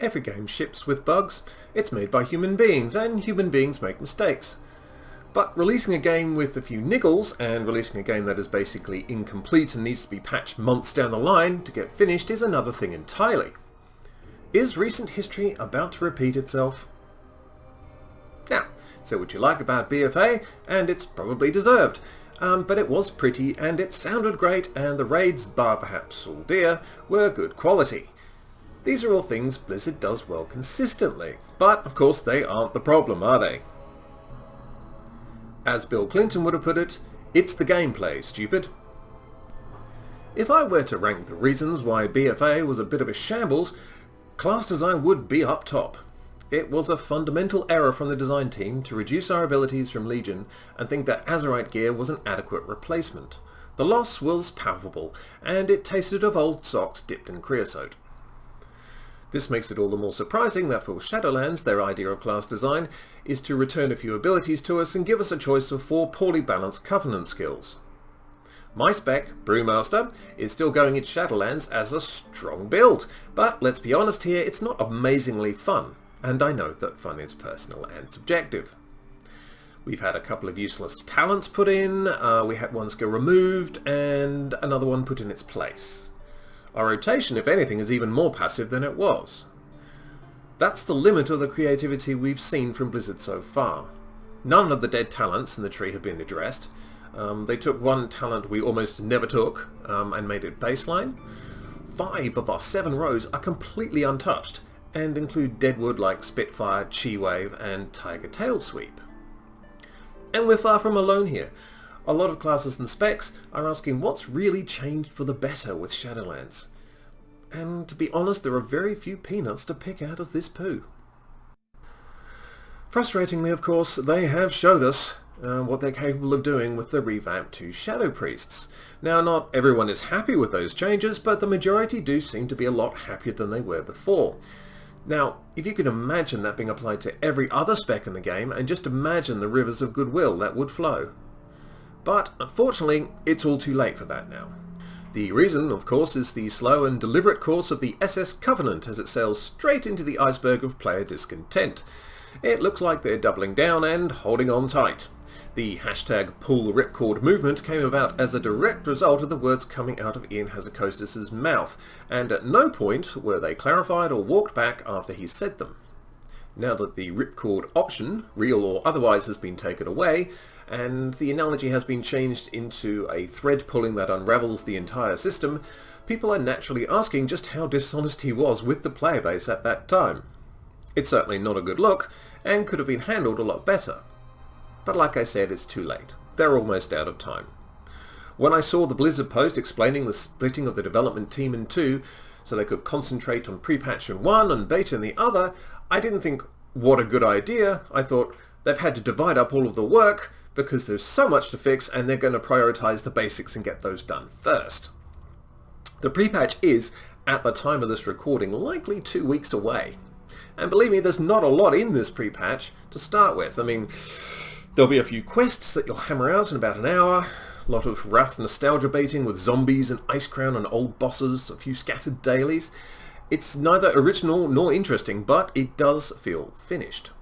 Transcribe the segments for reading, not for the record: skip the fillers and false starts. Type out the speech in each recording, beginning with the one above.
every game ships with bugs. It's made by human beings, and human beings make mistakes. But releasing a game with a few niggles, and releasing a game that is basically incomplete and needs to be patched months down the line to get finished is another thing entirely. Is recent history about to repeat itself? Now, say what you like about BFA, and it's probably deserved. But it was pretty, and it sounded great, and the raids, bar perhaps Uldir, were good quality. These are all things Blizzard does well consistently, but of course they aren't the problem, are they? As Bill Clinton would have put it, it's the gameplay, stupid. If I were to rank the reasons why BFA was a bit of a shambles, class design would be up top. It was a fundamental error from the design team to reduce our abilities from Legion and think that Azerite gear was an adequate replacement. The loss was palpable, and it tasted of old socks dipped in creosote. This makes it all the more surprising that for Shadowlands, their idea of class design is to return a few abilities to us and give us a choice of 4 poorly balanced Covenant skills. My spec, Brewmaster, is still going into Shadowlands as a strong build, but let's be honest here, it's not amazingly fun, and I know that fun is personal and subjective. We've had a couple of useless talents put in, we had one skill removed, and another one put in its place. Our rotation, if anything, is even more passive than it was. That's the limit of the creativity we've seen from Blizzard so far. None of the dead talents in the tree have been addressed. They took one talent we almost never took and made it baseline. 5 of our 7 rows are completely untouched and include deadwood like Spitfire, Chi Wave and Tiger Tail Sweep. And we're far from alone here. A lot of classes and specs are asking what's really changed for the better with Shadowlands. And to be honest, there are very few peanuts to pick out of this poo. Frustratingly, of course, they have showed us what they're capable of doing with the revamp to Shadow Priests. Now, not everyone is happy with those changes, but the majority do seem to be a lot happier than they were before. Now, if you can imagine that being applied to every other spec in the game, and just imagine the rivers of goodwill that would flow. But, unfortunately, it's all too late for that now. The reason, of course, is the slow and deliberate course of the SS Covenant as it sails straight into the iceberg of player discontent. It looks like they're doubling down and holding on tight. The hashtag pulltheripcord movement came about as a direct result of the words coming out of Ian Hazzikostas' mouth, and at no point were they clarified or walked back after he said them. Now that the ripcord option, real or otherwise, has been taken away, and the analogy has been changed into a thread pulling that unravels the entire system, people are naturally asking just how dishonest he was with the player base at that time. It's certainly not a good look, and could have been handled a lot better. But like I said, it's too late. They're almost out of time. When I saw the Blizzard post explaining the splitting of the development team in 2, so they could concentrate on pre-patch in one and beta in the other, I didn't think, what a good idea. I thought, they've had to divide up all of the work, because there's so much to fix and they're going to prioritize the basics and get those done first. The pre-patch is, at the time of this recording, likely 2 weeks away. And believe me, there's not a lot in this pre-patch to start with. I mean, there'll be a few quests that you'll hammer out in about an hour, a lot of Wrath nostalgia baiting with zombies and Icecrown and old bosses, a few scattered dailies. It's neither original nor interesting, but it does feel finished.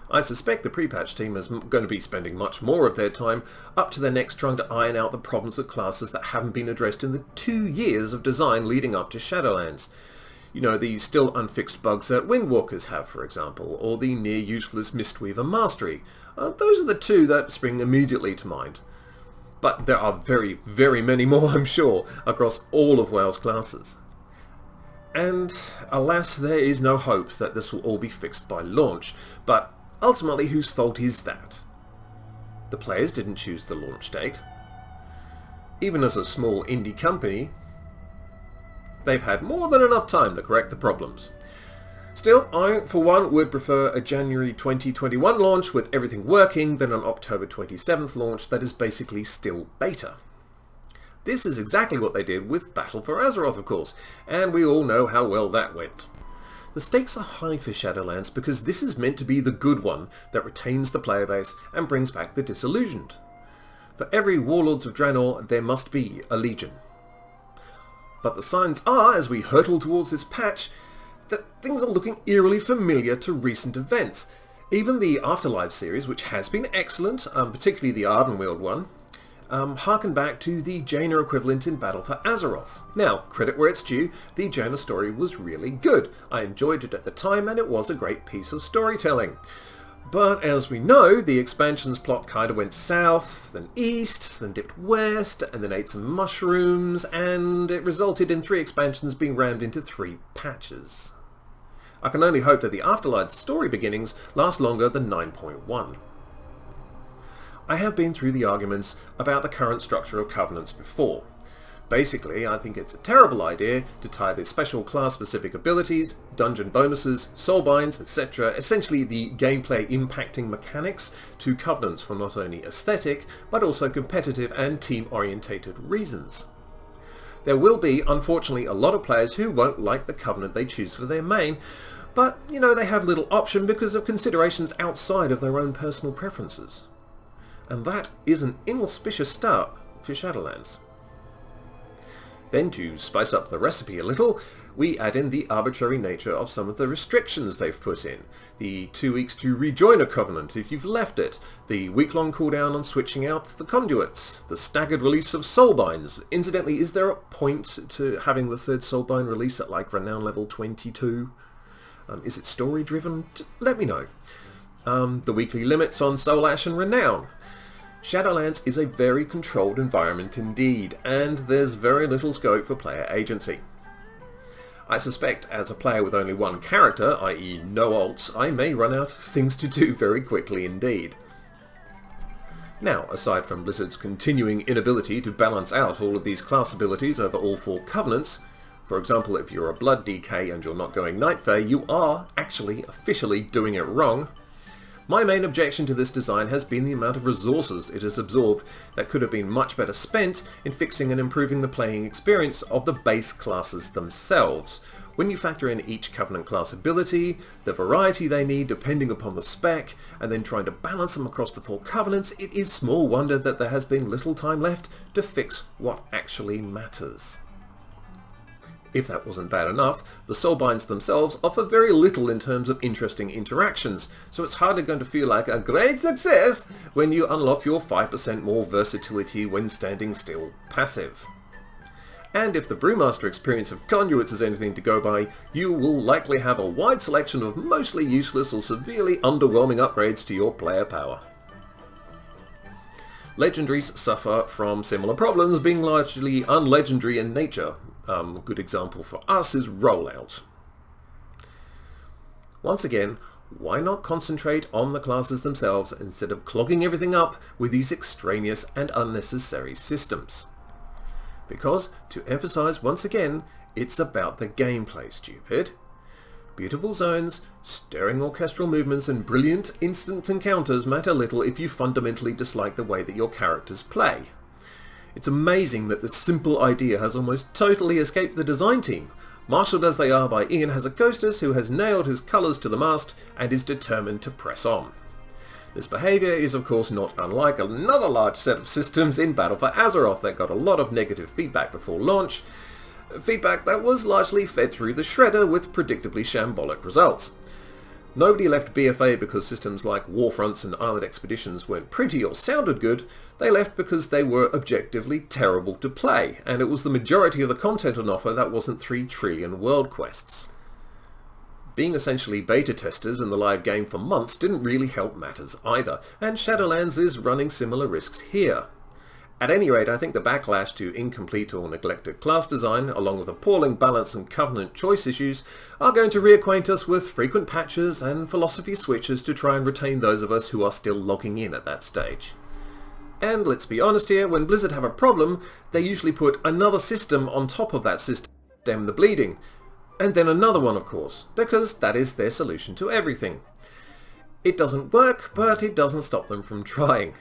I suspect the pre-patch team is going to be spending much more of their time up to their necks trying to iron out the problems with classes that haven't been addressed in the 2 years of design leading up to Shadowlands. You know, the still unfixed bugs that Windwalkers have, for example, or the near-useless Mistweaver Mastery. Those are the 2 that spring immediately to mind. But there are very, very many more, I'm sure, across all of WoW's classes. And alas, there is no hope that this will all be fixed by launch, but ultimately, whose fault is that? The players didn't choose the launch date. Even as a small indie company, they've had more than enough time to correct the problems. Still, I, for one, would prefer a January 2021 launch with everything working than an October 27th launch that is basically still beta. This is exactly what they did with Battle for Azeroth, of course, and we all know how well that went. The stakes are high for Shadowlands because this is meant to be the good one that retains the player base and brings back the disillusioned. For every Warlords of Draenor, there must be a Legion. But the signs are, as we hurtle towards this patch, that things are looking eerily familiar to recent events. Even the Afterlife series, which has been excellent, particularly the Ardenweald one, harken back to the Jaina equivalent in Battle for Azeroth. Now, credit where it's due, the Jaina story was really good. I enjoyed it at the time and it was a great piece of storytelling. But as we know, the expansion's plot kinda went south, then east, then dipped west, and then ate some mushrooms, and it resulted in 3 expansions being rammed into 3 patches. I can only hope that the Afterlife story beginnings last longer than 9.1. I have been through the arguments about the current structure of Covenants before. Basically, I think it's a terrible idea to tie the special class-specific abilities, dungeon bonuses, soulbinds, etc., essentially the gameplay impacting mechanics, to Covenants for not only aesthetic, but also competitive and team-orientated reasons. There will be, unfortunately, a lot of players who won't like the Covenant they choose for their main, but, you know, they have little option because of considerations outside of their own personal preferences. And that is an inauspicious start for Shadowlands. Then, to spice up the recipe a little, we add in the arbitrary nature of some of the restrictions they've put in. The 2 weeks to rejoin a Covenant if you've left it, the week-long cooldown on switching out the conduits, the staggered release of soulbinds. Incidentally, is there a point to having the 3rd soulbind release at like renown level 22? Is it story-driven? Let me know. The weekly limits on Soul Ash and Renown. Shadowlands is a very controlled environment indeed, and there's very little scope for player agency. I suspect as a player with only one character, i.e. no alts, I may run out of things to do very quickly indeed. Now, aside from Blizzard's continuing inability to balance out all of these class abilities over all 4 Covenants, for example, if you're a Blood DK and you're not going Nightfare, you are actually officially doing it wrong. My main objection to this design has been the amount of resources it has absorbed that could have been much better spent in fixing and improving the playing experience of the base classes themselves. When you factor in each Covenant class ability, the variety they need depending upon the spec, and then trying to balance them across the 4 Covenants, it is small wonder that there has been little time left to fix what actually matters. If that wasn't bad enough, the soulbinds themselves offer very little in terms of interesting interactions, so it's hardly going to feel like a great success when you unlock your 5% more versatility when standing still passive. And if the Brewmaster experience of conduits is anything to go by, you will likely have a wide selection of mostly useless or severely underwhelming upgrades to your player power. Legendaries suffer from similar problems, being largely unlegendary in nature. A good example for us is Rollout. Once again, why not concentrate on the classes themselves instead of clogging everything up with these extraneous and unnecessary systems? Because, to emphasize once again, it's about the gameplay, stupid. Beautiful zones, stirring orchestral movements and brilliant instant encounters matter little if you fundamentally dislike the way that your characters play. It's amazing that this simple idea has almost totally escaped the design team, marshalled as they are by Ian Hazzard-Costas, who has nailed his colours to the mast and is determined to press on. This behaviour is of course not unlike another large set of systems in Battle for Azeroth that got a lot of negative feedback before launch, feedback that was largely fed through the shredder with predictably shambolic results. Nobody left BFA because systems like Warfronts and Island Expeditions weren't pretty or sounded good, they left because they were objectively terrible to play, and it was the majority of the content on offer that wasn't 3 trillion world quests. Being essentially beta testers in the live game for months didn't really help matters either, and Shadowlands is running similar risks here. At any rate, I think the backlash to incomplete or neglected class design, along with appalling balance and Covenant choice issues, are going to reacquaint us with frequent patches and philosophy switches to try and retain those of us who are still logging in at that stage. And let's be honest here, when Blizzard have a problem, they usually put another system on top of that system to stem the bleeding. And then another one, of course, because that is their solution to everything. It doesn't work, but it doesn't stop them from trying.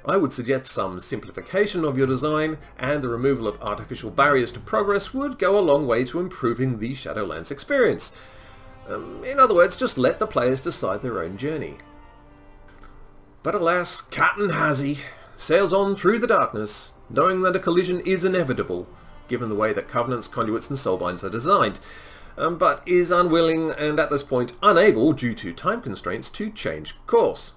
I would suggest some simplification of your design and the removal of artificial barriers to progress would go a long way to improving the Shadowlands experience. In other words, just let the players decide their own journey. But alas, Captain Hazzy sails on through the darkness, knowing that a collision is inevitable, given the way that Covenants, Conduits and Soulbinds are designed. but is unwilling and at this point unable, due to time constraints, to change course.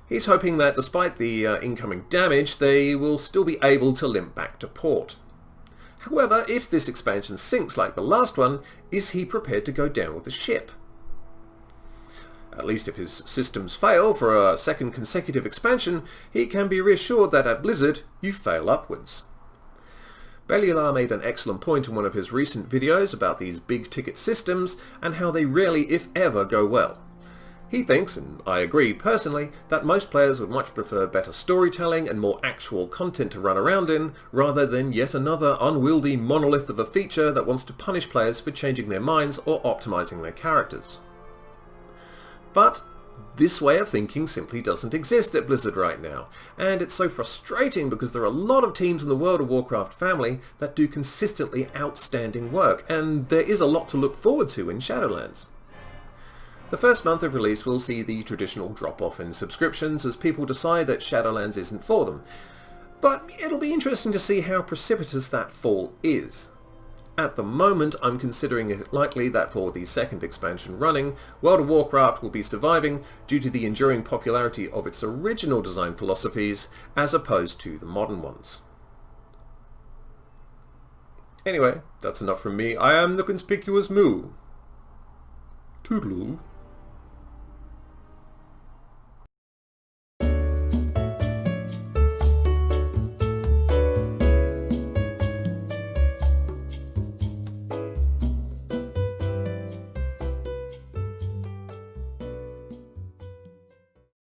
He's hoping that despite the incoming damage, they will still be able to limp back to port. However, if this expansion sinks like the last one, is he prepared to go down with the ship? At least if his systems fail for a second consecutive expansion, he can be reassured that at Blizzard, you fail upwards. Bellular made an excellent point in one of his recent videos about these big ticket systems and how they rarely, if ever, go well. He thinks, and I agree personally, that most players would much prefer better storytelling and more actual content to run around in, rather than yet another unwieldy monolith of a feature that wants to punish players for changing their minds or optimizing their characters. But this way of thinking simply doesn't exist at Blizzard right now, and it's so frustrating because there are a lot of teams in the World of Warcraft family that do consistently outstanding work, and there is a lot to look forward to in Shadowlands. The first month of release will see the traditional drop-off in subscriptions as people decide that Shadowlands isn't for them, but it'll be interesting to see how precipitous that fall is. At the moment, I'm considering it likely that for the second expansion running, World of Warcraft will be surviving due to the enduring popularity of its original design philosophies as opposed to the modern ones. Anyway, that's enough from me. I am the Conspicuous Moo. Toodaloo.